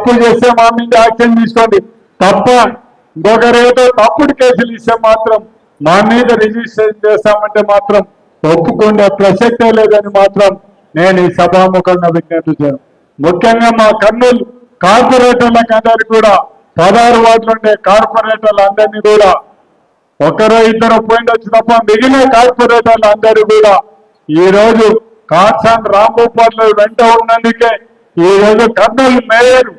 తప్పు చేస్తే మా మీద యాక్షన్ తీసుకోండి తప్ప ఇంకొకరేదో తప్పుడు కేసులు ఇస్తే మాత్రం మా మీద రిజిస్ట్రేషన్ చేస్తామంటే మాత్రం ఒప్పుకునే ప్రసక్తే లేదని మాత్రం నేను ఈ సభాముఖంగా విజ్ఞప్తి చేయను. ముఖ్యంగా మా కర్నూలు కార్పొరేటర్లకు అందరికీ కూడా 16 వార్డులు ఉండే కార్పొరేటర్లు అందరినీ కూడా ఒకరో ఇద్దరు పోయిండొచ్చు తప్ప మిగిలిన కార్పొరేటర్లు అందరూ కూడా ఈ రోజు కాట్సాన్ రాంభూపాల్ వెంట ఉన్నందుకే ఈ రోజు కర్నూలు మేయర్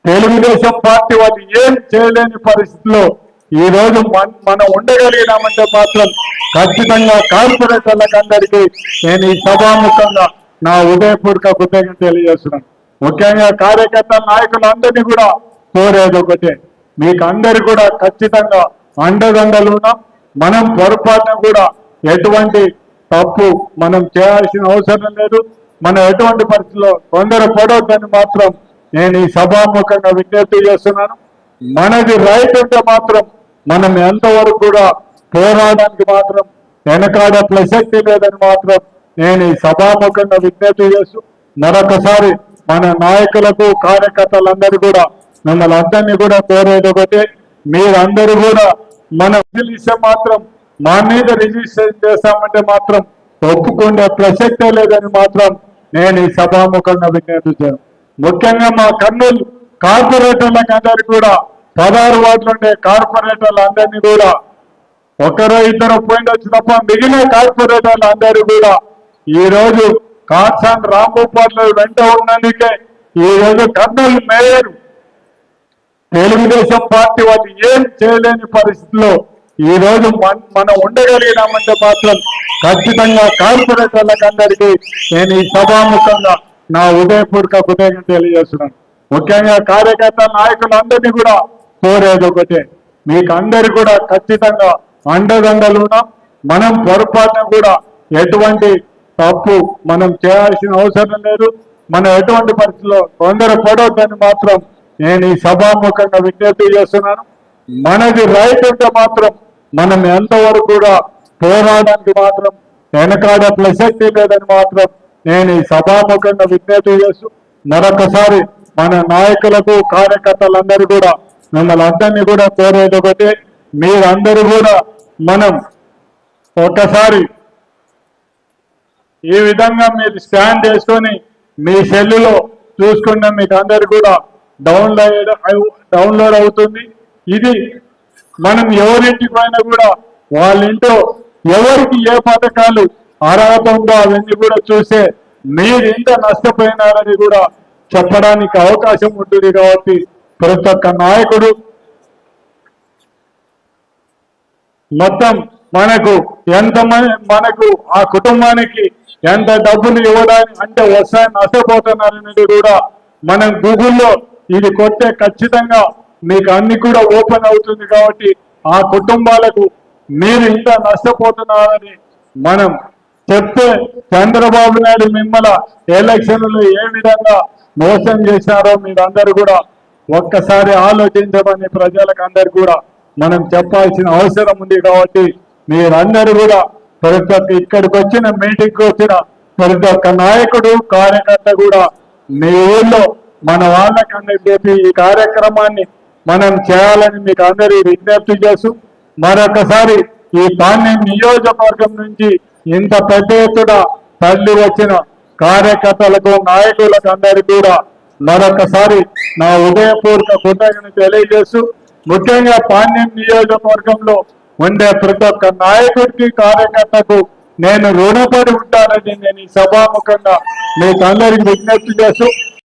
తెలుగుదేశం పార్టీ వాళ్ళు ఏం చేయలేని పరిస్థితిలో ఈ రోజు మనం ఉండగలిగినామంటే మాత్రం ఖచ్చితంగా కార్పొరేటర్లకు అందరికీ నేను ఈ సభాముఖంగా నా ఉదయపూర్వక కృతజ్ఞత తెలియజేస్తున్నాను. ముఖ్యంగా కార్యకర్తల నాయకులందరినీ కూడా కోరేది ఒకటే, మీకు అందరు కూడా ఖచ్చితంగా అండదండలు ఉన్నాం. మనం పొరపాటున కూడా ఎటువంటి తప్పు మనం చేయాల్సిన అవసరం లేదు. మనం ఎటువంటి పరిస్థితుల్లో తొందరపడొద్దని మాత్రం నేను ఈ సభాముఖంగా విజ్ఞప్తి చేస్తున్నాను. మనది రైట్ ఉంటే మాత్రం మనం ఎంతవరకు కూడా పోరాడడానికి మాత్రం వెనకాడ ప్రసక్తి లేదని మాత్రం నేను ఈ సభాముఖంగా విజ్ఞప్తి చేస్తూ మరొకసారి మన నాయకులకు కార్యకర్తలందరూ కూడా మిమ్మల్ని అందరినీ కూడా కోరేది ఒకటే, మీరందరూ కూడా మనం ఇస్తే మాత్రం మా మీద రిజిస్ట్రేషన్ చేస్తామంటే మాత్రం ఒప్పుకునే ప్రసక్తే లేదని మాత్రం నేను ఈ సభాముఖంగా విజ్ఞప్తి చేయను. ముఖ్యంగా మా కర్నూలు కార్పొరేటర్లకు అందరికీ కూడా 16 వార్డులు ఉండే కార్పొరేటర్లు అందరినీ కూడా ఒకరో ఇద్దరు పోయిండొచ్చు తప్ప మిగిలిన కార్పొరేటర్లు అందరూ కూడా ఈ రోజు కాట్సాన్ రాంభూపాల్ వెంట ఉన్నందుకే ఈ రోజు కర్నూలు మేయర్ తెలుగుదేశం పార్టీ వాళ్ళు ఏం చేయలేని పరిస్థితిలో ఈ రోజు మనం ఉండగలిగినామంటే మాత్రం ఖచ్చితంగా కార్పొరేటర్లకు అందరికీ నేను ఈ సభాముఖంగా నా ఉదయపూర్వక కృతజ్ఞత తెలియజేస్తున్నాను. ముఖ్యంగా కార్యకర్తల నాయకులందరినీ కూడా కోరేది ఒకటే, మీకు అందరు కూడా ఖచ్చితంగా అండదండలు ఉన్నాం. మనం పొరపాటున కూడా ఎటువంటి తప్పు మనం చేయాల్సిన అవసరం లేదు. మనం ఎటువంటి పరిస్థితుల్లో తొందరపడొద్దని మాత్రం నేను ఈ సభాముఖంగా విజ్ఞప్తి చేస్తున్నాను. మనది రైట్ ఉంటే మాత్రం మనం ఎంతవరకు కూడా పోరాడడానికి మాత్రం వెనకాడ ప్రసక్తి లేదని మాత్రం నేను ఈ సభాముఖంగా విజ్ఞప్తి చేస్తూ మరొకసారి మన నాయకులకు కార్యకర్తలందరూ కూడా మిమ్మల్ని అందరినీ కూడా కోరేది ఒకటే, మీరందరూ కూడా మనం ఒకసారి ఈ విధంగా మీరు స్టాండ్ చేసుకొని మీ సెల్లులో చూసుకుంటే మీకు అందరు కూడా డౌన్లోడ్ అవుతుంది. ఇది మనం ఎవరింటికి పోయినా కూడా వాళ్ళ ఇంట్లో ఎవరికి ఏ పథకాలు అర్హత ఉందో అవన్నీ కూడా చూసే మీరు ఇంత నష్టపోయినారని కూడా చెప్పడానికి అవకాశం ఉంటుంది. కాబట్టి ప్రతి ఒక్క నాయకుడు మొత్తం మనకు ఆ కుటుంబానికి ఎంత డబ్బులు ఇవ్వడానికి అంటే వస్తాయని నష్టపోతున్నారనేది కూడా మనం గూగుల్లో ఇది కొట్టే ఖచ్చితంగా మీకు అన్ని కూడా ఓపెన్ అవుతుంది. కాబట్టి ఆ కుటుంబాలకు మీరు ఇంత నష్టపోతున్నారని మనం చెప్తే చంద్రబాబు నాయుడు మిమ్మల్ని ఎలక్షన్లు ఏ విధంగా మోసం చేశారో మీరందరూ కూడా ఒక్కసారి ఆలోచించమని ప్రజలకు అందరు కూడా మనం చెప్పాల్సిన అవసరం ఉంది. కాబట్టి మీరందరూ కూడా ప్రతి ఒక్క ఇక్కడికి వచ్చిన మీటింగ్కి వచ్చిన ప్రతి ఒక్క నాయకుడు కార్యకర్త కూడా మీ ఊళ్ళో మన వాళ్ళకన్నా చెప్పి ఈ కార్యక్రమాన్ని మనం చేయాలని మీకు అందరి విజ్ఞప్తి చేస్తూ మరొకసారి ఈ పాణ్యం నియోజకవర్గం నుంచి ఇంత పెద్ద ఎత్తున తల్లి వచ్చిన కార్యకర్తలకు నాయకులకు అందరికీ కూడా మరొకసారి నా ఉదయపూర్వక కృతజ్ఞతలు తెలియజేస్తూ ముఖ్యంగా పాణ్యం నియోజకవర్గంలో ఉండే ప్రతి ఒక్క నాయకుడికి కార్యకర్తకు నేను రుణపడి ఉంటానని నేను ఈ సభాముఖంగా మీకు అందరికి విజ్ఞప్తి చేస్తూ